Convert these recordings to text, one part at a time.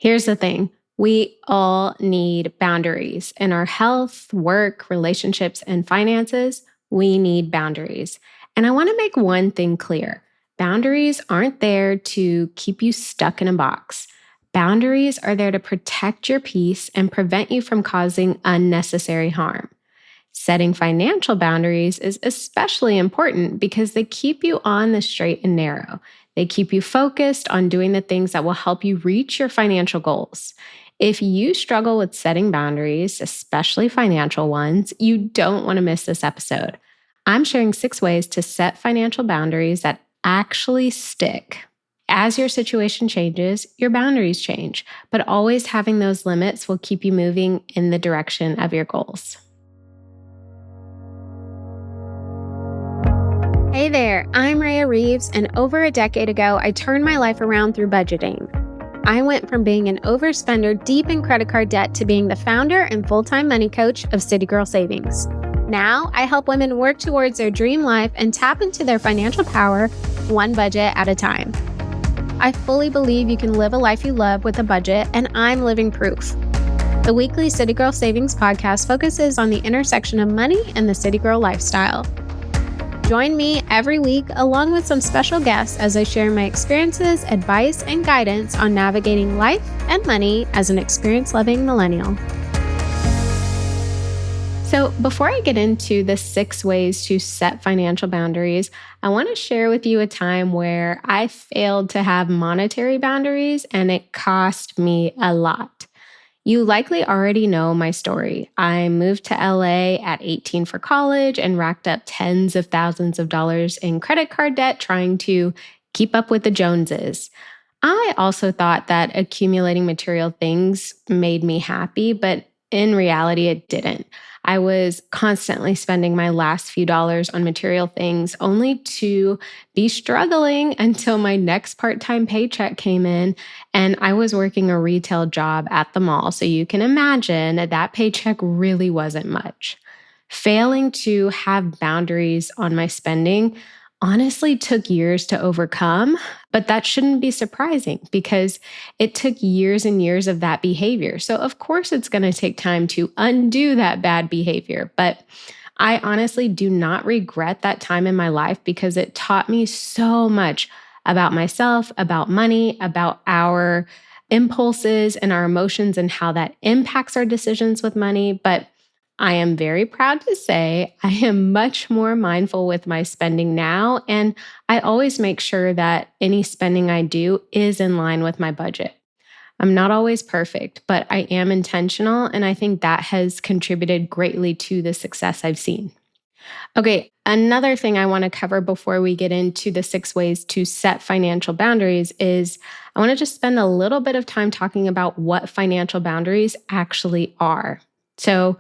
Here's the thing. We all need boundaries in our health, work, relationships, and finances. We need boundaries. And I want to make one thing clear. Boundaries aren't there to keep you stuck in a box. Boundaries are there to protect your peace and prevent you from causing unnecessary harm. Setting financial boundaries is especially important because they keep you on the straight and narrow. They keep you focused on doing the things that will help you reach your financial goals. If you struggle with setting boundaries, especially financial ones, you don't want to miss this episode. I'm sharing 6 ways to set financial boundaries that actually stick. As your situation changes, your boundaries change, but always having those limits will keep you moving in the direction of your goals. Hey there, I'm Raya Reeves, and over a decade ago, I turned my life around through budgeting. I went from being an overspender deep in credit card debt to being the founder and full-time money coach of City Girl Savings. Now, I help women work towards their dream life and tap into their financial power one budget at a time. I fully believe you can live a life you love with a budget, and I'm living proof. The weekly City Girl Savings podcast focuses on the intersection of money and the City Girl lifestyle. Join me every week along with some special guests as I share my experiences, advice, and guidance on navigating life and money as an experience-loving millennial. So before I get into the 6 ways to set financial boundaries, I want to share with you a time where I failed to have monetary boundaries and it cost me a lot. You likely already know my story. I moved to LA at 18 for college and racked up tens of thousands of dollars in credit card debt trying to keep up with the Joneses. I also thought that accumulating material things made me happy, but in reality, it didn't. I was constantly spending my last few dollars on material things only to be struggling until my next part-time paycheck came in and I was working a retail job at the mall. So you can imagine that paycheck really wasn't much. Failing to have boundaries on my spending honestly took years to overcome, but that shouldn't be surprising because it took years and years of that behavior. So of course it's going to take time to undo that bad behavior, but I honestly do not regret that time in my life because it taught me so much about myself, about money, about our impulses and our emotions and how that impacts our decisions with money. But I am very proud to say I am much more mindful with my spending now, and I always make sure that any spending I do is in line with my budget. I'm not always perfect, but I am intentional, and I think that has contributed greatly to the success I've seen. Okay, another thing I want to cover before we get into the 6 ways to set financial boundaries is I want to just spend a little bit of time talking about what financial boundaries actually are. So,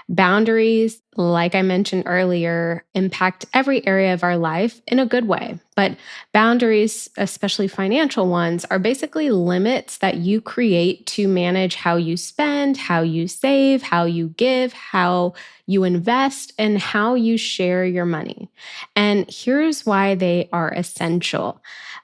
boundaries, like I mentioned earlier, impact every area of our life in a good way. But boundaries, especially financial ones, are basically limits that you create to manage how you spend, how you save, how you give, how you invest, and how you share your money. And here's why they are essential.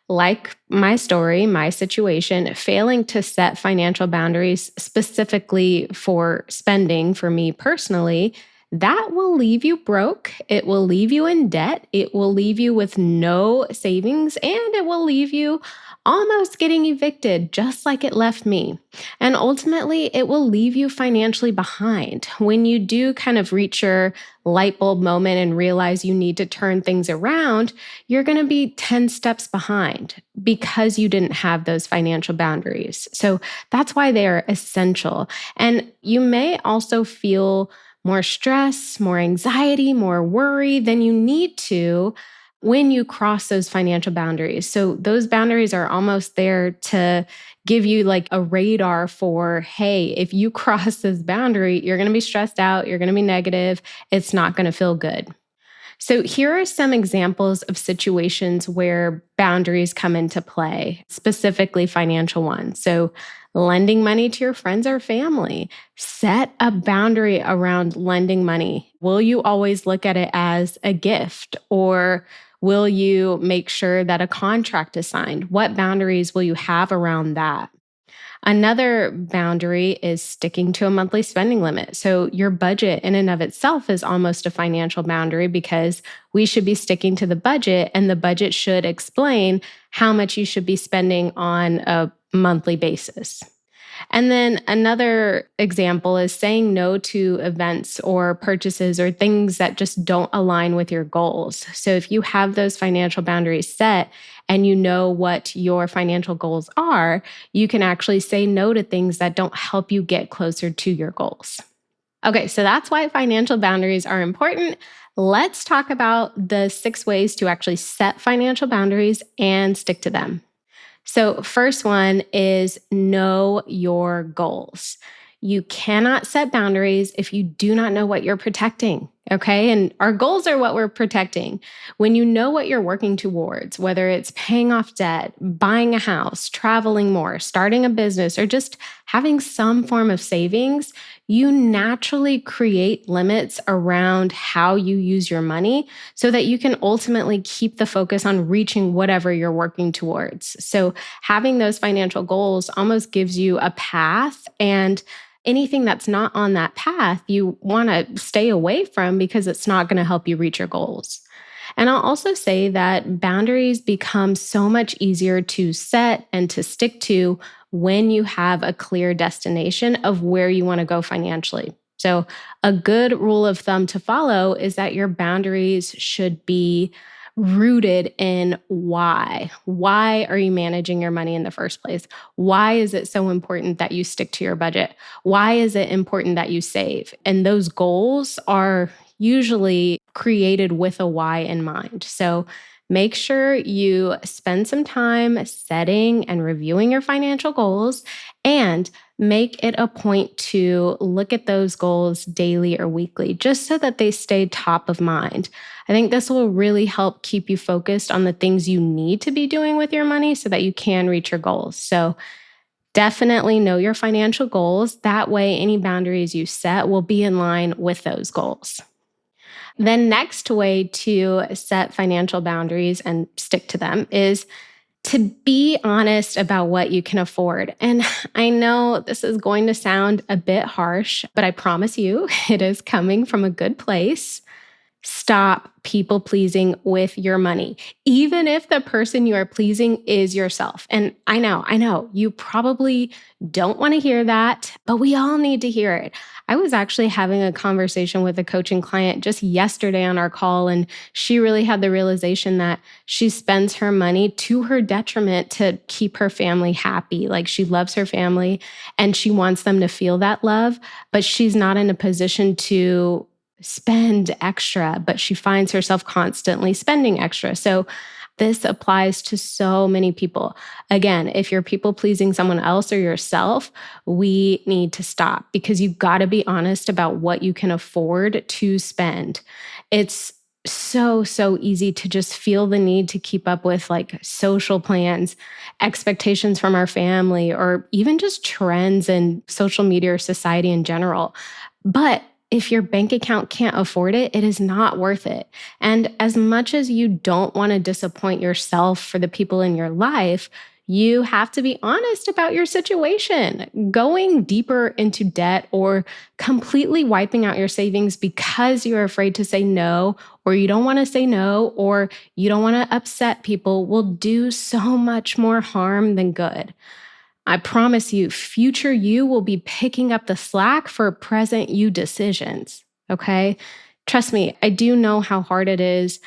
Like my story, my situation, failing to set financial boundaries specifically for spending for me personally, that will leave you broke. It will leave you in debt. It will leave you with no savings, and it will leave you almost getting evicted, just like it left me. And ultimately, it will leave you financially behind. When you do kind of reach your light bulb moment and realize you need to turn things around, you're going to be 10 steps behind because you didn't have those financial boundaries. So that's why they are essential. And you may also feel more stress, more anxiety, more worry than you need to when you cross those financial boundaries. So those boundaries are almost there to give you like a radar for, hey, if you cross this boundary, you're going to be stressed out, you're going to be negative, it's not going to feel good. So here are some examples of situations where boundaries come into play, specifically financial ones. So lending money to your friends or family. Set a boundary around lending money. Will you always look at it as a gift, or will you make sure that a contract is signed? What boundaries will you have around that? Another boundary is sticking to a monthly spending limit. So, your budget in and of itself is almost a financial boundary because we should be sticking to the budget, and the budget should explain how much you should be spending on a monthly basis. And then another example is saying no to events or purchases or things that just don't align with your goals. So if you have those financial boundaries set and you know what your financial goals are, you can actually say no to things that don't help you get closer to your goals. Okay, so that's why financial boundaries are important. Let's talk about the 6 ways to actually set financial boundaries and stick to them. So, first one is know your goals. You cannot set boundaries if you do not know what you're protecting. Okay. And our goals are what we're protecting. When you know what you're working towards, whether it's paying off debt, buying a house, traveling more, starting a business, or just having some form of savings, you naturally create limits around how you use your money so that you can ultimately keep the focus on reaching whatever you're working towards. So, having those financial goals almost gives you a path, and anything that's not on that path, you want to stay away from because it's not going to help you reach your goals. And I'll also say that boundaries become so much easier to set and to stick to when you have a clear destination of where you want to go financially. So, a good rule of thumb to follow is that your boundaries should be rooted in why. Why are you managing your money in the first place? Why is it so important that you stick to your budget? Why is it important that you save? And those goals are usually created with a why in mind. So make sure you spend some time setting and reviewing your financial goals, and make it a point to look at those goals daily or weekly just so that they stay top of mind. I think this will really help keep you focused on the things you need to be doing with your money so that you can reach your goals. So, definitely know your financial goals. That way, any boundaries you set will be in line with those goals. The next way to set financial boundaries and stick to them is to be honest about what you can afford. And I know this is going to sound a bit harsh, but I promise you it is coming from a good place. Stop people pleasing with your money, even if the person you are pleasing is yourself. And I know, you probably don't want to hear that, but we all need to hear it. I was actually having a conversation with a coaching client just yesterday on our call, and she really had the realization that she spends her money to her detriment to keep her family happy. Like, she loves her family and she wants them to feel that love, but she's not in a position to spend extra, but she finds herself constantly spending extra. So this applies to so many people. Again, if you're people pleasing someone else or yourself, we need to stop because you've got to be honest about what you can afford to spend. It's so easy to just feel the need to keep up with like social plans, expectations from our family, or even just trends in social media or society in general. But if your bank account can't afford it, it is not worth it. And as much as you don't want to disappoint yourself for the people in your life, you have to be honest about your situation. Going deeper into debt or completely wiping out your savings because you're afraid to say no, or you don't want to say no, or you don't want to upset people will do so much more harm than good. I promise you, future you will be picking up the slack for present you decisions. Okay. Trust me, I do know how hard it is.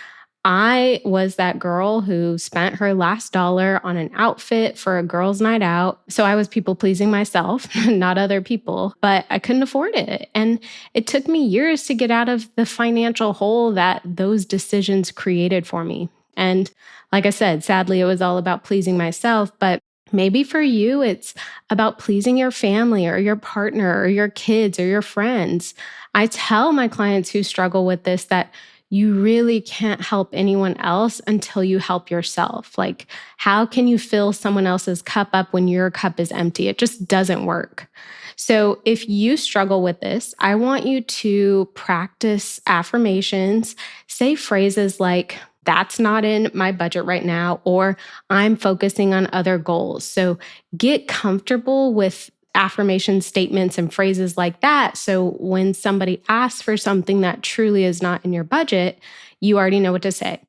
I was that girl who spent her last dollar on an outfit for a girls' night out. So I was people pleasing myself, not other people, but I couldn't afford it. And it took me years to get out of the financial hole that those decisions created for me. And like I said, sadly, it was all about pleasing myself, but maybe for you, it's about pleasing your family or your partner or your kids or your friends. I tell my clients who struggle with this that you really can't help anyone else until you help yourself. Like, how can you fill someone else's cup up when your cup is empty? It just doesn't work. So, if you struggle with this, I want you to practice affirmations, say phrases like, that's not in my budget right now, or I'm focusing on other goals. So get comfortable with affirmation statements and phrases like that. So when somebody asks for something that truly is not in your budget, you already know what to say.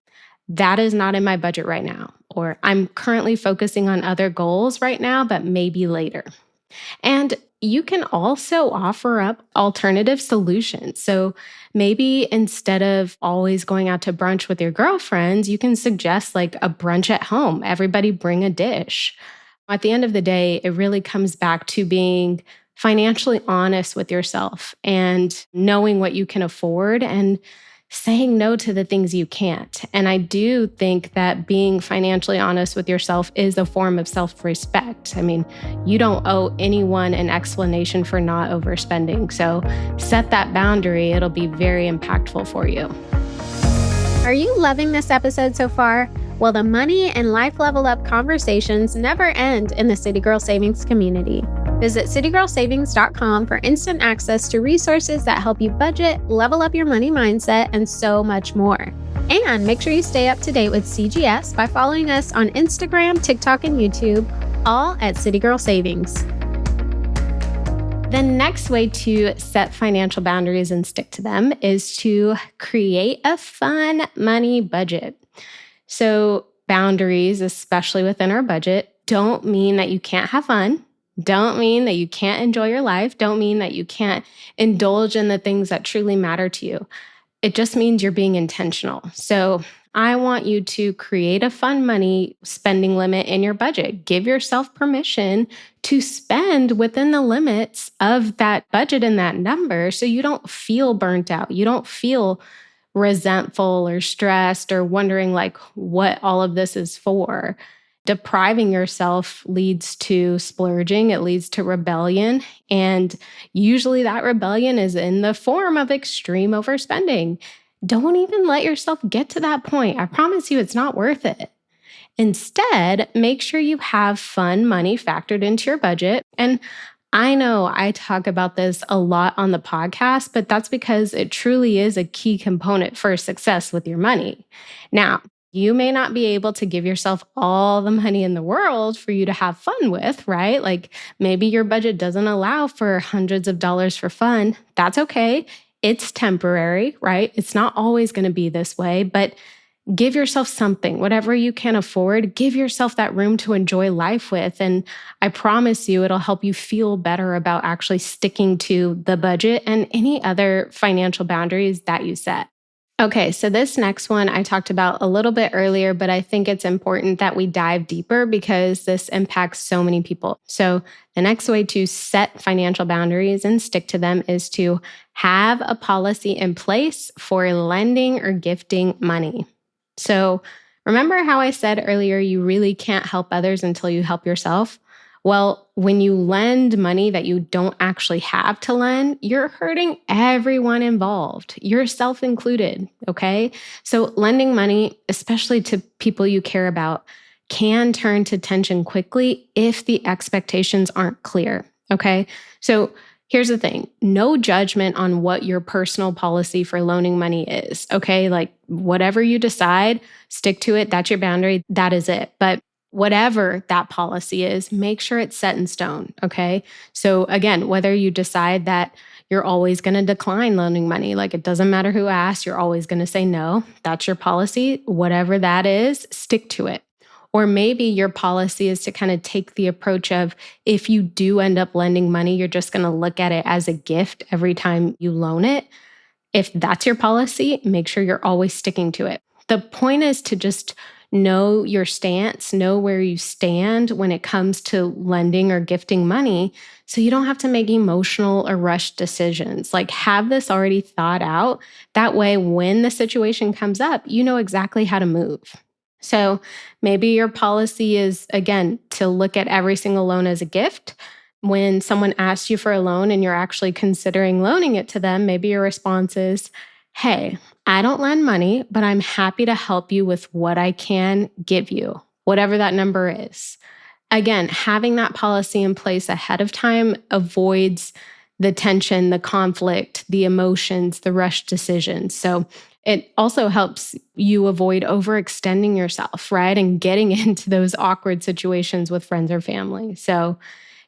That is not in my budget right now. Or I'm currently focusing on other goals right now, but maybe later. And you can also offer up alternative solutions. So maybe instead of always going out to brunch with your girlfriends, you can suggest like a brunch at home. Everybody bring a dish. At the end of the day, it really comes back to being financially honest with yourself and knowing what you can afford and saying no to the things you can't. And I do think that being financially honest with yourself is a form of self respect. I mean, you don't owe anyone an explanation for not overspending. So set that boundary, it'll be very impactful for you. Are you loving this episode so far? Well, the money and life level up conversations never end in the City Girl Savings community. Visit citygirlsavings.com for instant access to resources that help you budget, level up your money mindset, and so much more. And make sure you stay up to date with CGS by following us on Instagram, TikTok, and YouTube, all at City Girl Savings. The next way to set financial boundaries and stick to them is to create a fun money budget. So boundaries, especially within our budget, don't mean that you can't have fun. Don't mean that you can't enjoy your life. Don't mean that you can't indulge in the things that truly matter to you. It just means you're being intentional. So I want you to create a fun money spending limit in your budget. Give yourself permission to spend within the limits of that budget and that number so you don't feel burnt out. You don't feel resentful or stressed or wondering like what all of this is for. Depriving yourself leads to splurging, it leads to rebellion. And usually that rebellion is in the form of extreme overspending. Don't even let yourself get to that point. I promise you it's not worth it. Instead, make sure you have fun money factored into your budget. And I know I talk about this a lot on the podcast, but that's because it truly is a key component for success with your money. Now, you may not be able to give yourself all the money in the world for you to have fun with, right? Like maybe your budget doesn't allow for hundreds of dollars for fun. That's okay. It's temporary, right? It's not always going to be this way, but give yourself something, whatever you can afford, give yourself that room to enjoy life with. And I promise you, it'll help you feel better about actually sticking to the budget and any other financial boundaries that you set. Okay, so this next one I talked about a little bit earlier, but I think it's important that we dive deeper because this impacts so many people. So the next way to set financial boundaries and stick to them is to have a policy in place for lending or gifting money. So remember how I said earlier, you really can't help others until you help yourself? Well, when you lend money that you don't actually have to lend, you're hurting everyone involved, yourself included, okay? So lending money, especially to people you care about, can turn to tension quickly if the expectations aren't clear, okay? So here's the thing, no judgment on what your personal policy for loaning money is, okay? Like whatever you decide, stick to it. That's your boundary. That is it. But whatever that policy is, make sure it's set in stone, okay? So again, whether you decide that you're always going to decline loaning money, like it doesn't matter who asks, you're always going to say no, that's your policy. Whatever that is, stick to it. Or maybe your policy is to kind of take the approach of if you do end up lending money, you're just going to look at it as a gift every time you loan it. If that's your policy, make sure you're always sticking to it. The point is to just know your stance, know where you stand when it comes to lending or gifting money so you don't have to make emotional or rushed decisions. Like have this already thought out. That way, when the situation comes up, you know exactly how to move. So maybe your policy is, again, to look at every single loan as a gift. When someone asks you for a loan and you're actually considering loaning it to them, maybe your response is, hey, I don't lend money, but I'm happy to help you with what I can give you, whatever that number is. Again, having that policy in place ahead of time avoids the tension, the conflict, the emotions, the rushed decisions. So It also helps you avoid overextending yourself, right? And getting into those awkward situations with friends or family. So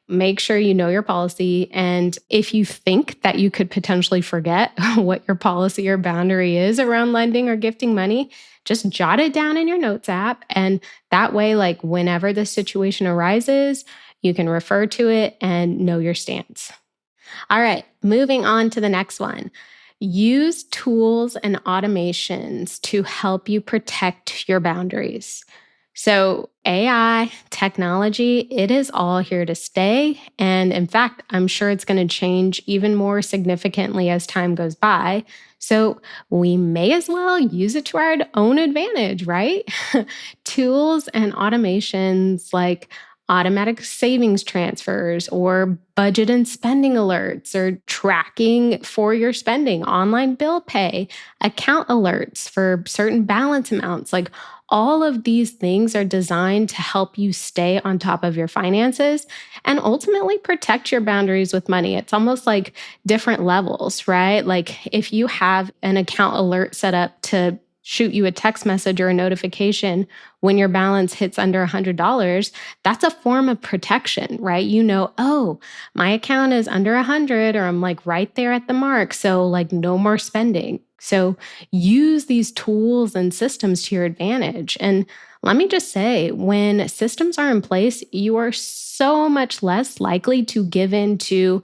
make sure you know your policy. And if you think that you could potentially forget what your policy or boundary is around lending or gifting money, just jot it down in your notes app. And that way, like whenever the situation arises, you can refer to it and know your stance. All right, moving on to the next one. Use tools and automations to help you protect your boundaries. So, AI, technology, it is all here to stay. And in fact, I'm sure it's going to change even more significantly as time goes by. So, we may as well use it to our own advantage, right? Tools and automations like automatic savings transfers or budget and spending alerts or tracking for your spending, online bill pay, account alerts for certain balance amounts. Like all of these things are designed to help you stay on top of your finances and ultimately protect your boundaries with money. It's almost like different levels, right? Like if you have an account alert set up to shoot you a text message or a notification when your balance hits under $100, that's a form of protection, right? You know, oh, my account is under 100 or I'm like right there at the mark. So like no more spending. So use these tools and systems to your advantage. And let me just say, when systems are in place, you are so much less likely to give in to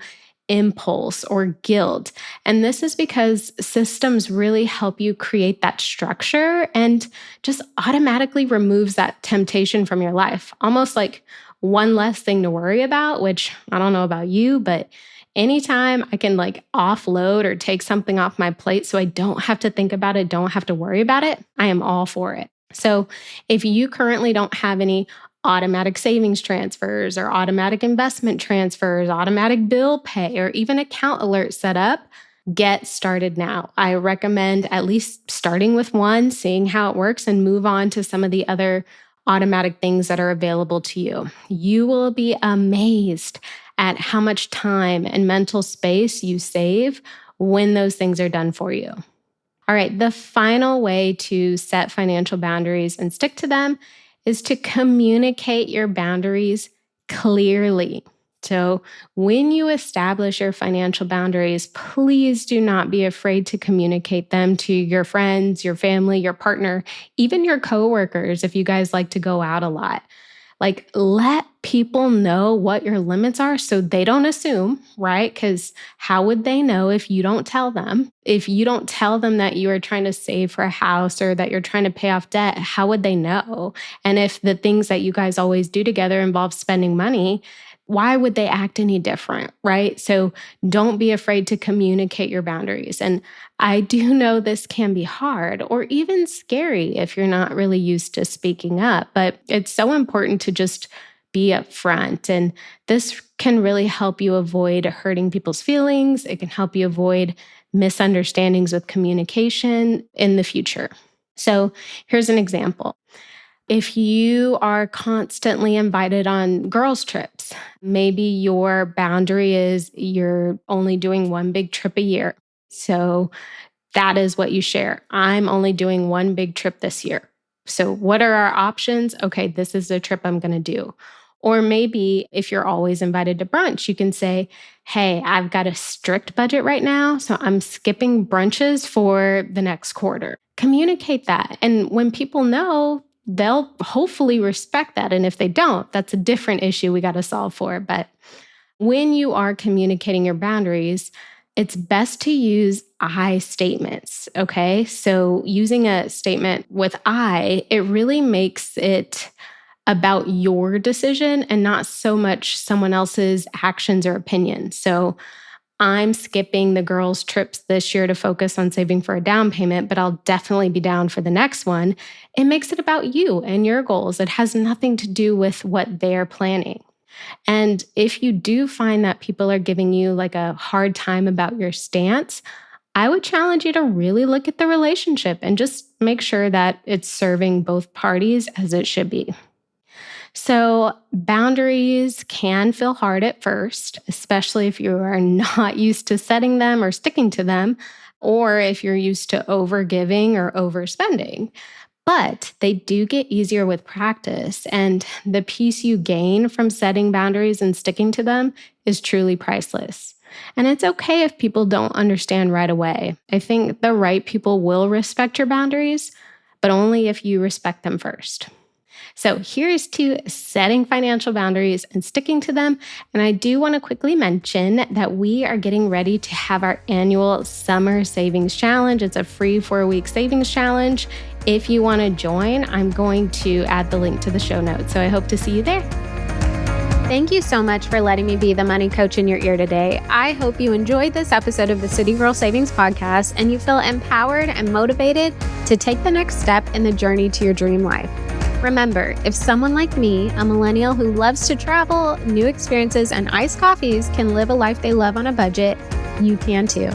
impulse or guilt. And this is because systems really help you create that structure and just automatically removes that temptation from your life. Almost like one less thing to worry about, which I don't know about you, but anytime I can like offload or take something off my plate so I don't have to think about it, don't have to worry about it, I am all for it. So if you currently don't have any automatic savings transfers or automatic investment transfers, automatic bill pay, or even account alerts set up, get started now. I recommend at least starting with one, seeing how it works, and move on to some of the other automatic things that are available to you. You will be amazed at how much time and mental space you save when those things are done for you. All right, the final way to set financial boundaries and stick to them is to communicate your boundaries clearly. So, when you establish your financial boundaries, please do not be afraid to communicate them to your friends, your family, your partner, even your coworkers if you guys like to go out a lot. Like, let people know what your limits are so they don't assume, right? Because how would they know if you don't tell them? If you don't tell them that you are trying to save for a house or that you're trying to pay off debt, how would they know? And if the things that you guys always do together involve spending money, why would they act any different, right? So don't be afraid to communicate your boundaries. And I do know this can be hard or even scary if you're not really used to speaking up, but it's so important to just be upfront. And this can really help you avoid hurting people's feelings. It can help you avoid misunderstandings with communication in the future. So here's an example. If you are constantly invited on girls' trips, maybe your boundary is you're only doing one big trip a year. So that is what you share. I'm only doing one big trip this year. So, what are our options? Okay, this is the trip I'm going to do. Or maybe if you're always invited to brunch, you can say, hey, I've got a strict budget right now, so I'm skipping brunches for the next quarter. Communicate that. And when people know, they'll hopefully respect that. And if they don't, that's a different issue we got to solve for. But when you are communicating your boundaries, it's best to use I statements. Okay. So using a statement with I, it really makes it about your decision and not so much someone else's actions or opinions. So I'm skipping the girls' trips this year to focus on saving for a down payment, but I'll definitely be down for the next one. It makes it about you and your goals. It has nothing to do with what they're planning. And if you do find that people are giving you like a hard time about your stance, I would challenge you to really look at the relationship and just make sure that it's serving both parties as it should be. So, boundaries can feel hard at first, especially if you are not used to setting them or sticking to them. or if you're used to overgiving or overspending. But they do get easier with practice, and the peace you gain from setting boundaries and sticking to them is truly priceless. And it's okay if people don't understand right away. I think the right people will respect your boundaries, but only if you respect them first. So here's to setting financial boundaries and sticking to them. And I do want to quickly mention that we are getting ready to have our annual Summer Savings Challenge. It's a free 4-week savings challenge. If you want to join, I'm going to add the link to the show notes. So I hope to see you there. Thank you so much for letting me be the money coach in your ear today. I hope you enjoyed this episode of the City Girl Savings Podcast and you feel empowered and motivated to take the next step in the journey to your dream life. Remember, if someone like me, a millennial who loves to travel, new experiences, and iced coffees can live a life they love on a budget, you can too.